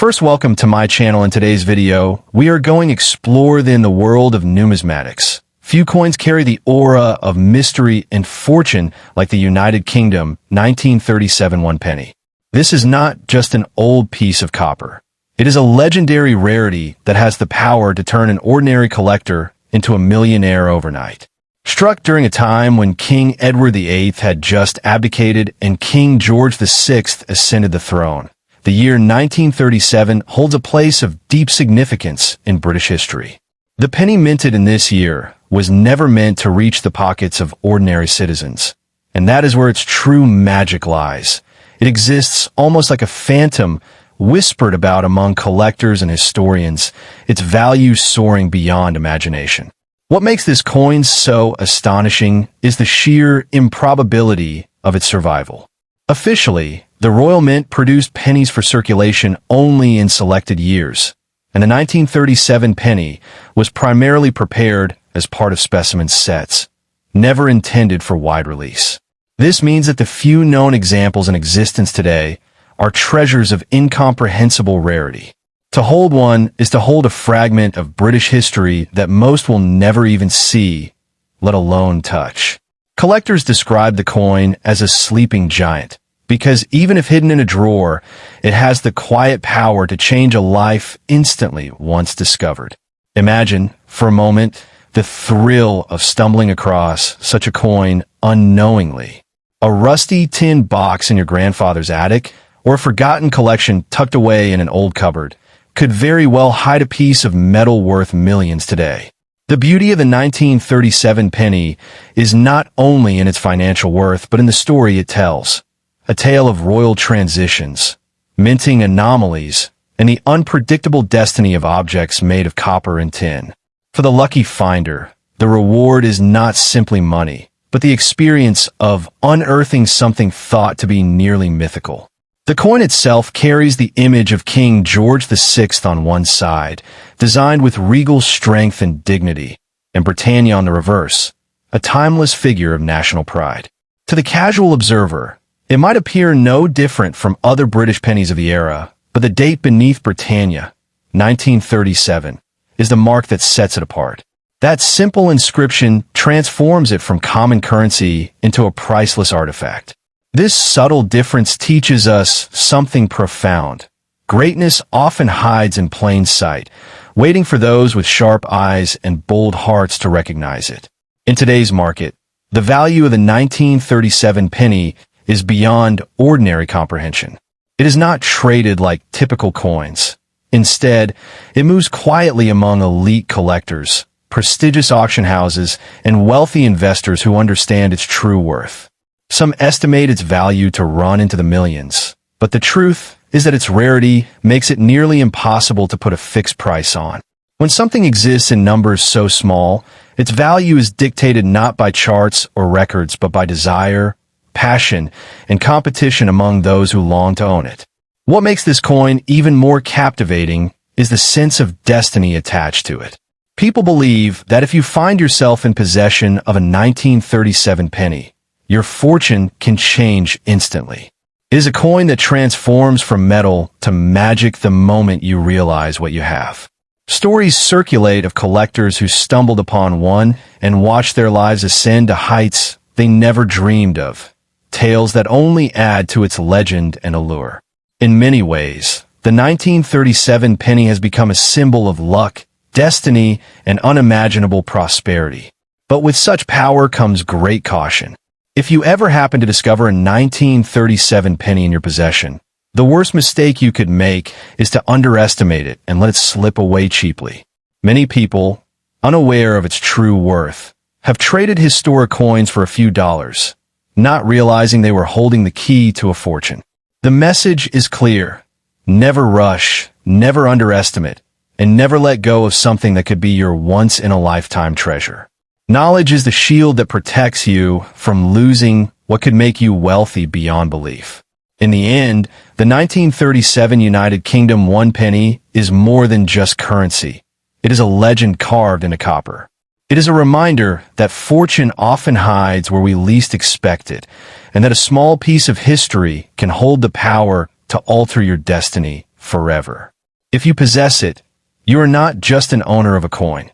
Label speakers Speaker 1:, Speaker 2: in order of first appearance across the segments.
Speaker 1: First, welcome to my channel. In today's video, we are going to explore the world of numismatics. Few coins carry the aura of mystery and fortune like the United Kingdom 1937 one penny. This is not just an old piece of copper. It is a legendary rarity that has the power to turn an ordinary collector into a millionaire overnight. Struck during a time when King Edward VIII had just abdicated and King George VI ascended the throne, the year 1937 holds a place of deep significance in British history. The penny minted in this year was never meant to reach the pockets of ordinary citizens, and that is where its true magic lies. It exists almost like a phantom, whispered about among collectors and historians, its value soaring beyond imagination. What makes this coin so astonishing is the sheer improbability of its survival. Officially, the Royal Mint produced pennies for circulation only in selected years, and the 1937 penny was primarily prepared as part of specimen sets, never intended for wide release. This means that the few known examples in existence today are treasures of incomprehensible rarity. To hold one is to hold a fragment of British history that most will never even see, let alone touch. Collectors describe the coin as a sleeping giant, because even if hidden in a drawer, it has the quiet power to change a life instantly once discovered. Imagine, for a moment, the thrill of stumbling across such a coin unknowingly. A rusty tin box in your grandfather's attic, or a forgotten collection tucked away in an old cupboard, could very well hide a piece of metal worth millions today. The beauty of the 1937 penny is not only in its financial worth, but in the story it tells. A tale of royal transitions, minting anomalies, and the unpredictable destiny of objects made of copper and tin. For the lucky finder, the reward is not simply money, but the experience of unearthing something thought to be nearly mythical. The coin itself carries the image of King George VI on one side, designed with regal strength and dignity, and Britannia on the reverse, a timeless figure of national pride. To the casual observer, it might appear no different from other British pennies of the era, but the date beneath Britannia, 1937, is the mark that sets it apart. That simple inscription transforms it from common currency into a priceless artifact. This subtle difference teaches us something profound. Greatness often hides in plain sight, waiting for those with sharp eyes and bold hearts to recognize it. In today's market, the value of the 1937 penny is beyond ordinary comprehension. It is not traded like typical coins. Instead, it moves quietly among elite collectors, prestigious auction houses, and wealthy investors who understand its true worth. Some estimate its value to run into the millions, but the truth is that its rarity makes it nearly impossible to put a fixed price on. When something exists in numbers so small, its value is dictated not by charts or records, but by desire, passion, and competition among those who long to own it. What makes this coin even more captivating is the sense of destiny attached to it. People believe that if you find yourself in possession of a 1937 penny, your fortune can change instantly. It is a coin that transforms from metal to magic the moment you realize what you have. Stories circulate of collectors who stumbled upon one and watched their lives ascend to heights they never dreamed of. Tales that only add to its legend and allure. In many ways, the 1937 penny has become a symbol of luck, destiny, and unimaginable prosperity. But with such power comes great caution. If you ever happen to discover a 1937 penny in your possession, the worst mistake you could make is to underestimate it and let it slip away cheaply. Many people, unaware of its true worth, have traded historic coins for a few dollars, not realizing they were holding the key to a fortune. The message is clear. Never rush, never underestimate, and never let go of something that could be your once-in-a-lifetime treasure. Knowledge is the shield that protects you from losing what could make you wealthy beyond belief. In the end, the 1937 United Kingdom one penny is more than just currency. It is a legend carved into copper. It is a reminder that fortune often hides where we least expect it, and that a small piece of history can hold the power to alter your destiny forever. If you possess it, you are not just an owner of a coin.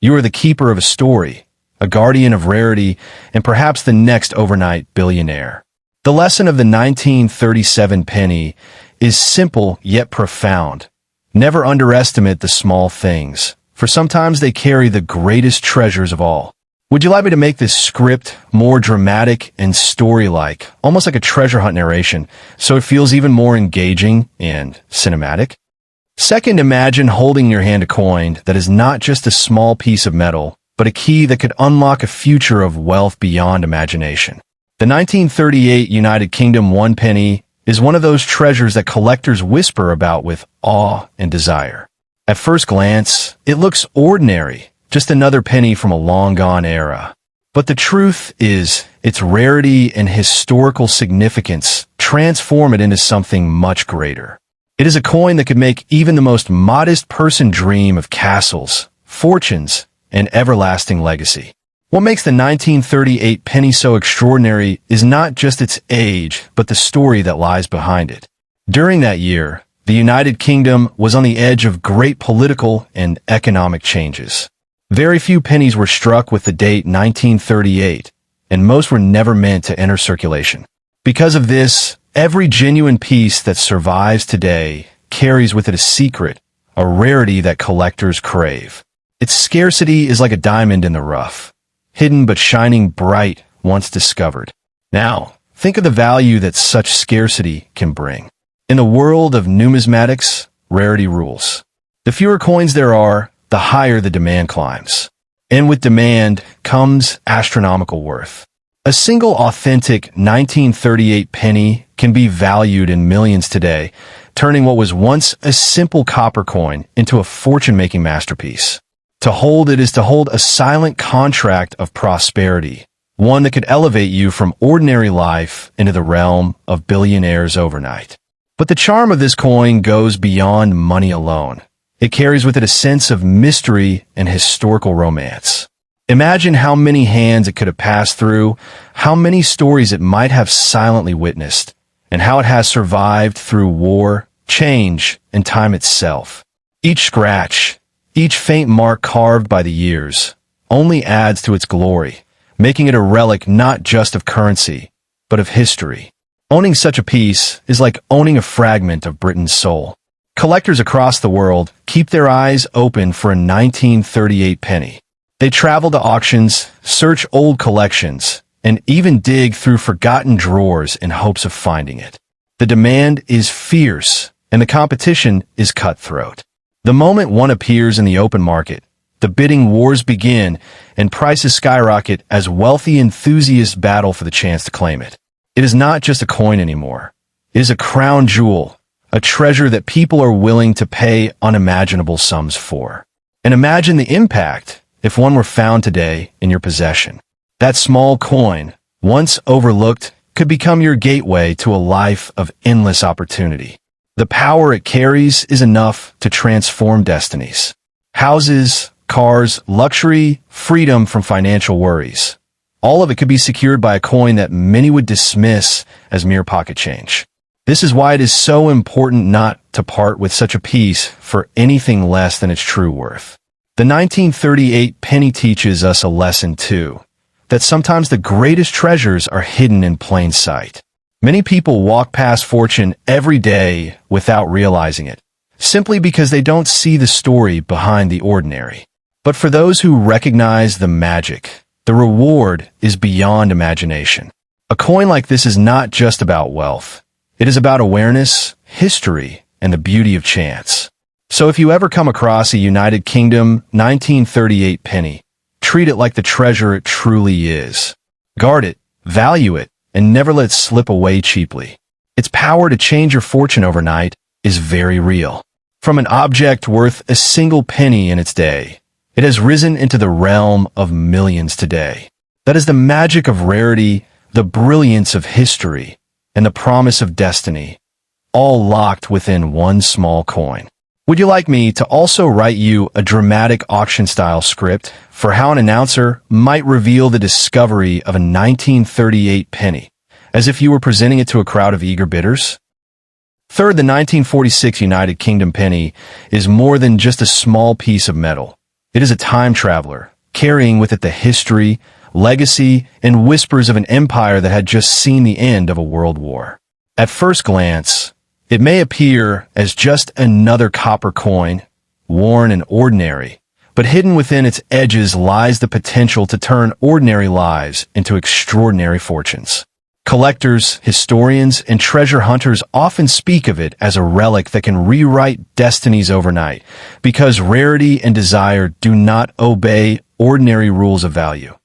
Speaker 1: You are the keeper of a story, a guardian of rarity, and perhaps the next overnight billionaire. The lesson of the 1937 penny is simple yet profound. Never underestimate the small things, for sometimes they carry the greatest treasures of all. Would you like me to make this script more dramatic and story-like, almost like a treasure hunt narration, so it feels even more engaging and cinematic? Second, imagine holding in your hand a coin that is not just a small piece of metal, but a key that could unlock a future of wealth beyond imagination. The 1938 United Kingdom 1 penny is one of those treasures that collectors whisper about with awe and desire. At first glance, it looks ordinary, just another penny from a long-gone era. But the truth is, its rarity and historical significance transform it into something much greater. It is a coin that could make even the most modest person dream of castles, fortunes, and everlasting legacy. What makes the 1938 penny so extraordinary is not just its age, but the story that lies behind it. During that year, the United Kingdom was on the edge of great political and economic changes. Very few pennies were struck with the date 1938, and most were never meant to enter circulation. Because of this, every genuine piece that survives today carries with it a secret, a rarity that collectors crave. Its scarcity is like a diamond in the rough, hidden but shining bright once discovered. Now, think of the value that such scarcity can bring. In the world of numismatics, rarity rules. The fewer coins there are, the higher the demand climbs. And with demand comes astronomical worth. A single authentic 1938 penny can be valued in millions today, turning what was once a simple copper coin into a fortune-making masterpiece. To hold it is to hold a silent contract of prosperity, one that could elevate you from ordinary life into the realm of billionaires overnight. But the charm of this coin goes beyond money alone. It carries with it a sense of mystery and historical romance. Imagine how many hands it could have passed through, how many stories it might have silently witnessed, and how it has survived through war, change, and time itself. Each scratch, each faint mark carved by the years, only adds to its glory, making it a relic not just of currency, but of history. Owning such a piece is like owning a fragment of Britain's soul. Collectors across the world keep their eyes open for a 1938 penny. They travel to auctions, search old collections, and even dig through forgotten drawers in hopes of finding it. The demand is fierce, and the competition is cutthroat. The moment one appears in the open market, the bidding wars begin, and prices skyrocket as wealthy enthusiasts battle for the chance to claim it. It is not just a coin anymore. It is a crown jewel, a treasure that people are willing to pay unimaginable sums for. And imagine the impact if one were found today in your possession. That small coin, once overlooked, could become your gateway to a life of endless opportunity. The power it carries is enough to transform destinies. Houses, cars, luxury, freedom from financial worries. All of it could be secured by a coin that many would dismiss as mere pocket change. This is why it is so important not to part with such a piece for anything less than its true worth. The 1938 penny teaches us a lesson too, that sometimes the greatest treasures are hidden in plain sight. Many people walk past fortune every day without realizing it, simply because they don't see the story behind the ordinary. But for those who recognize the magic, the reward is beyond imagination. A coin like this is not just about wealth. It is about awareness, history, and the beauty of chance. So if you ever come across a United Kingdom 1938 penny, treat it like the treasure it truly is. Guard it, value it, and never let it slip away cheaply. Its power to change your fortune overnight is very real. From an object worth a single penny in its day, it has risen into the realm of millions today. That is the magic of rarity, the brilliance of history, and the promise of destiny, all locked within one small coin. Would you like me to also write you a dramatic auction-style script for how an announcer might reveal the discovery of a 1938 penny, as if you were presenting it to a crowd of eager bidders? Third, the 1946 United Kingdom penny is more than just a small piece of metal. It is a time traveler, carrying with it the history, legacy, and whispers of an empire that had just seen the end of a world war. At first glance, it may appear as just another copper coin, worn and ordinary, but hidden within its edges lies the potential to turn ordinary lives into extraordinary fortunes. Collectors, historians, and treasure hunters often speak of it as a relic that can rewrite destinies overnight, because rarity and desire do not obey ordinary rules of value.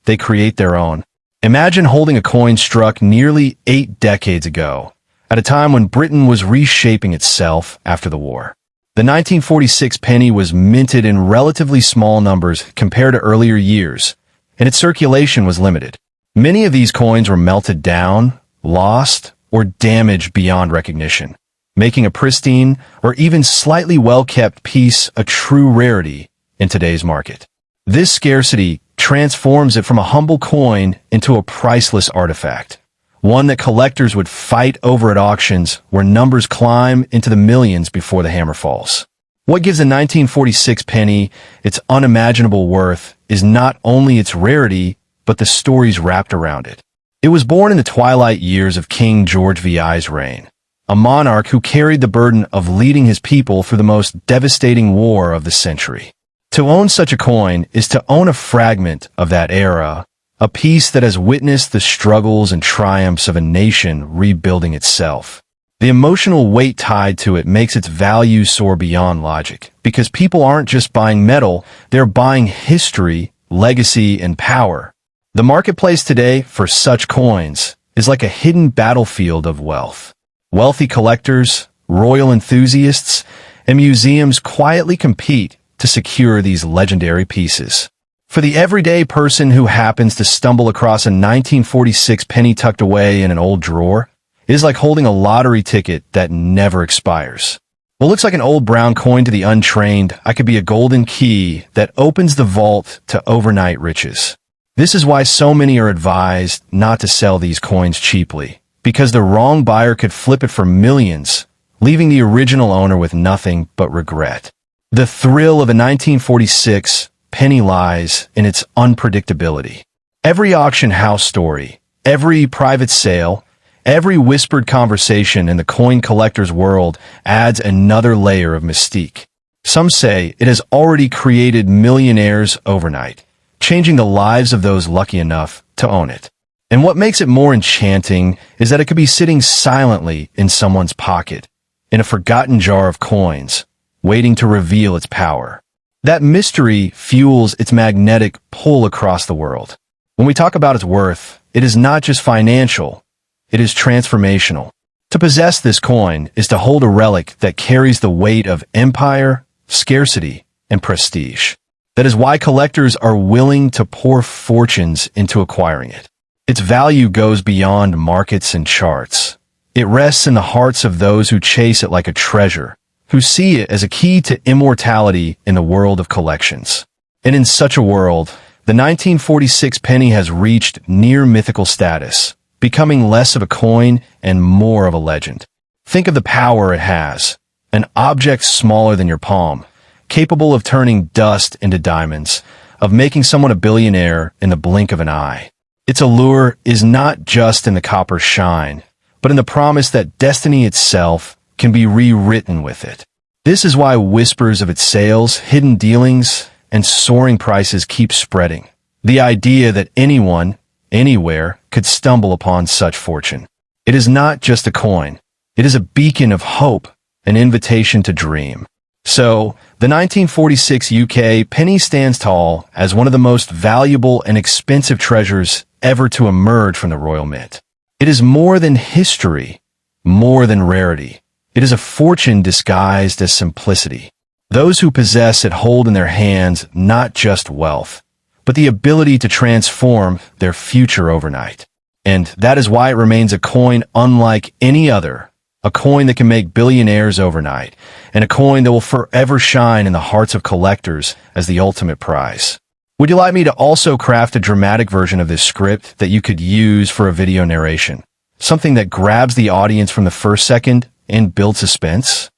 Speaker 1: They create their own. Imagine holding a coin struck nearly 8 decades ago, at a time when Britain was reshaping itself after the war. The 1946 penny was minted in relatively small numbers compared to earlier years, and its circulation was limited. Many of these coins were melted down, lost, or damaged beyond recognition, making a pristine or even slightly well-kept piece a true rarity in today's market. This scarcity transforms it from a humble coin into a priceless artifact, one that collectors would fight over at auctions where numbers climb into the millions before the hammer falls. What gives the 1946 penny its unimaginable worth is not only its rarity, but the stories wrapped around it. It was born in the twilight years of King George VI's reign, a monarch who carried the burden of leading his people through the most devastating war of the century. To own such a coin is to own a fragment of that era, a piece that has witnessed the struggles and triumphs of a nation rebuilding itself. The emotional weight tied to it makes its value soar beyond logic, because people aren't just buying metal, they're buying history, legacy, and power. The marketplace today for such coins is like a hidden battlefield of wealth. Wealthy collectors, royal enthusiasts, and museums quietly compete to secure these legendary pieces. For the everyday person who happens to stumble across a 1946 penny tucked away in an old drawer, it is like holding a lottery ticket that never expires. What looks like an old brown coin to the untrained, I could be a golden key that opens the vault to overnight riches. This is why so many are advised not to sell these coins cheaply, because the wrong buyer could flip it for millions, leaving the original owner with nothing but regret. The thrill of a 1946 penny lies in its unpredictability. Every auction house story, every private sale, every whispered conversation in the coin collector's world adds another layer of mystique. Some say it has already created millionaires overnight, changing the lives of those lucky enough to own it. And what makes it more enchanting is that it could be sitting silently in someone's pocket, in a forgotten jar of coins, waiting to reveal its power. That mystery fuels its magnetic pull across the world. When we talk about its worth, it is not just financial, it is transformational. To possess this coin is to hold a relic that carries the weight of empire, scarcity, and prestige. That is why collectors are willing to pour fortunes into acquiring it. Its value goes beyond markets and charts. It rests in the hearts of those who chase it like a treasure, who see it as a key to immortality in the world of collections. And in such a world, the 1946 penny has reached near mythical status, becoming less of a coin and more of a legend. Think of the power it has, an object smaller than your palm, capable of turning dust into diamonds, of making someone a billionaire in the blink of an eye. Its allure is not just in the copper's shine, but in the promise that destiny itself can be rewritten with it. This is why whispers of its sales, hidden dealings, and soaring prices keep spreading. The idea that anyone, anywhere, could stumble upon such fortune. It is not just a coin. It is a beacon of hope, an invitation to dream. So, the 1946 UK penny stands tall as one of the most valuable and expensive treasures ever to emerge from the Royal Mint. It is more than history, more than rarity. It is a fortune disguised as simplicity. Those who possess it hold in their hands not just wealth, but the ability to transform their future overnight. And that is why it remains a coin unlike any other. A coin that can make billionaires overnight, and a coin that will forever shine in the hearts of collectors as the ultimate prize. Would you like me to also craft a dramatic version of this script that you could use for a video narration? Something that grabs the audience from the first second and build suspense?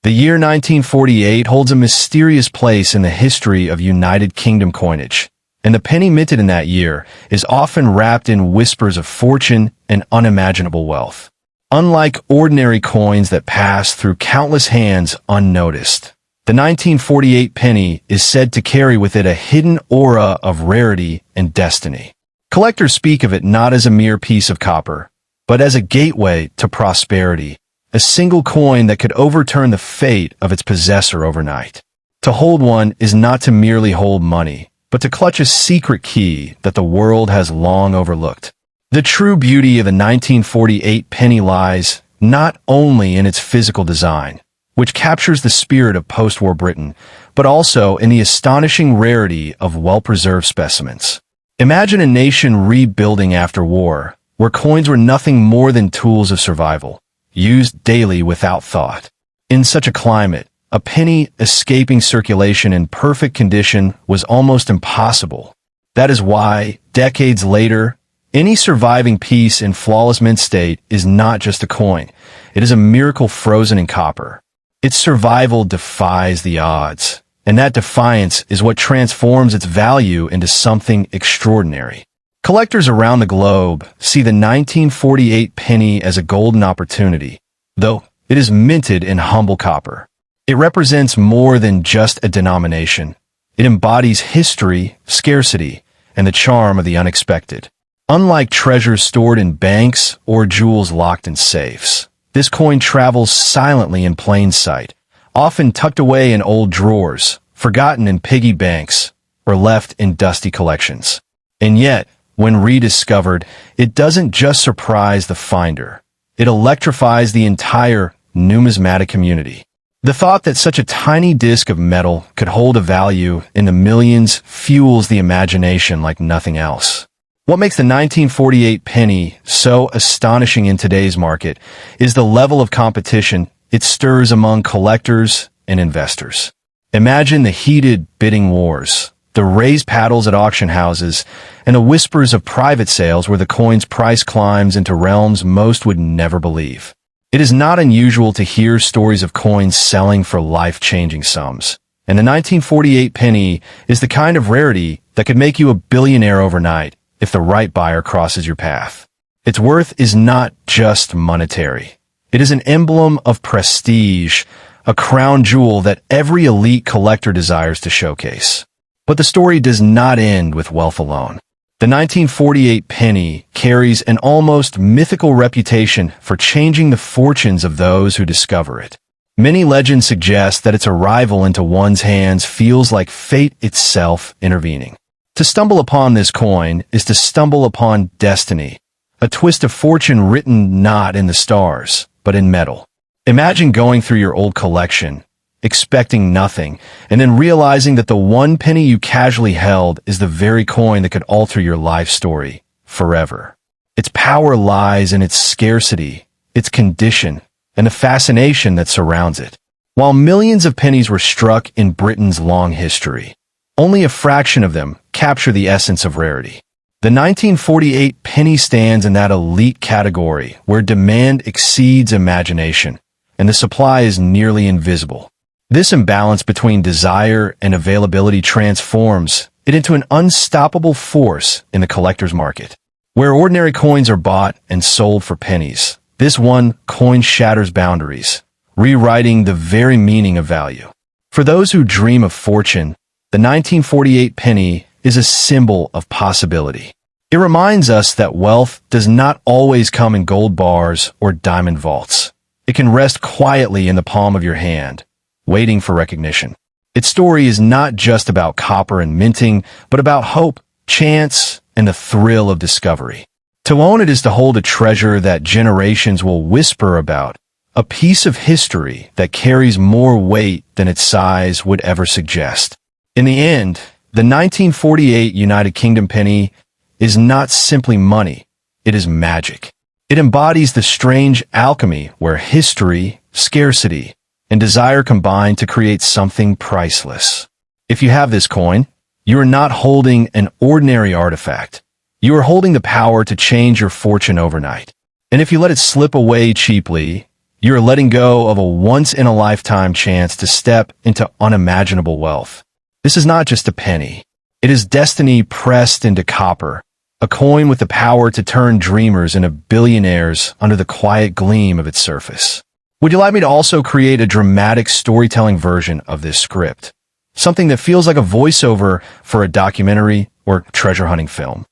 Speaker 1: The year 1948 holds a mysterious place in the history of United Kingdom coinage, and the penny minted in that year is often wrapped in whispers of fortune and unimaginable wealth. Unlike ordinary coins that pass through countless hands unnoticed, the 1948 penny is said to carry with it a hidden aura of rarity and destiny. Collectors speak of it not as a mere piece of copper, but as a gateway to prosperity, a single coin that could overturn the fate of its possessor overnight. To hold one is not to merely hold money, but to clutch a secret key that the world has long overlooked. The true beauty of the 1948 penny lies not only in its physical design, which captures the spirit of post-war Britain, but also in the astonishing rarity of well-preserved specimens. Imagine a nation rebuilding after war, where coins were nothing more than tools of survival, used daily without thought. In such a climate, a penny escaping circulation in perfect condition was almost impossible. That is why, decades later, any surviving piece in flawless mint state is not just a coin. It is a miracle frozen in copper. Its survival defies the odds, and that defiance is what transforms its value into something extraordinary. Collectors around the globe see the 1948 penny as a golden opportunity, though it is minted in humble copper. It represents more than just a denomination. It embodies history, scarcity, and the charm of the unexpected. Unlike treasures stored in banks or jewels locked in safes, this coin travels silently in plain sight, often tucked away in old drawers, forgotten in piggy banks, or left in dusty collections. And yet, when rediscovered, it doesn't just surprise the finder. It electrifies the entire numismatic community. The thought that such a tiny disc of metal could hold a value in the millions fuels the imagination like nothing else. What makes the 1948 penny so astonishing in today's market is the level of competition it stirs among collectors and investors. Imagine the heated bidding wars, the raised paddles at auction houses, and the whispers of private sales where the coin's price climbs into realms most would never believe. It is not unusual to hear stories of coins selling for life-changing sums, and the 1948 penny is the kind of rarity that could make you a billionaire overnight if the right buyer crosses your path. Its worth is not just monetary. It is an emblem of prestige, a crown jewel that every elite collector desires to showcase. But the story does not end with wealth alone. The 1948 penny carries an almost mythical reputation for changing the fortunes of those who discover it. Many legends suggest that its arrival into one's hands feels like fate itself intervening. To stumble upon this coin is to stumble upon destiny, a twist of fortune written not in the stars, but in metal. Imagine going through your old collection, expecting nothing, and then realizing that the one penny you casually held is the very coin that could alter your life story forever. Its power lies in its scarcity, its condition, and the fascination that surrounds it. While millions of pennies were struck in Britain's long history, only a fraction of them capture the essence of rarity. The 1948 penny stands in that elite category where demand exceeds imagination, and the supply is nearly invisible. This imbalance between desire and availability transforms it into an unstoppable force in the collector's market. Where ordinary coins are bought and sold for pennies, this one coin shatters boundaries, rewriting the very meaning of value. For those who dream of fortune, the 1948 penny is a symbol of possibility. It reminds us that wealth does not always come in gold bars or diamond vaults. It can rest quietly in the palm of your hand, waiting for recognition. Its story is not just about copper and minting, but about hope, chance, and the thrill of discovery. To own it is to hold a treasure that generations will whisper about, a piece of history that carries more weight than its size would ever suggest. In the end, the 1948 United Kingdom penny is not simply money, it is magic. It embodies the strange alchemy where history, scarcity, and desire combine to create something priceless. If you have this coin, you are not holding an ordinary artifact. You are holding the power to change your fortune overnight. And if you let it slip away cheaply, You're letting go of a once-in-a-lifetime chance to step into unimaginable wealth. This is not just a penny. It is destiny pressed into copper, a coin with the power to turn dreamers into billionaires under the quiet gleam of its surface. Would you like me to also create a dramatic storytelling version of this script? Something that feels like a voiceover for a documentary or treasure hunting film.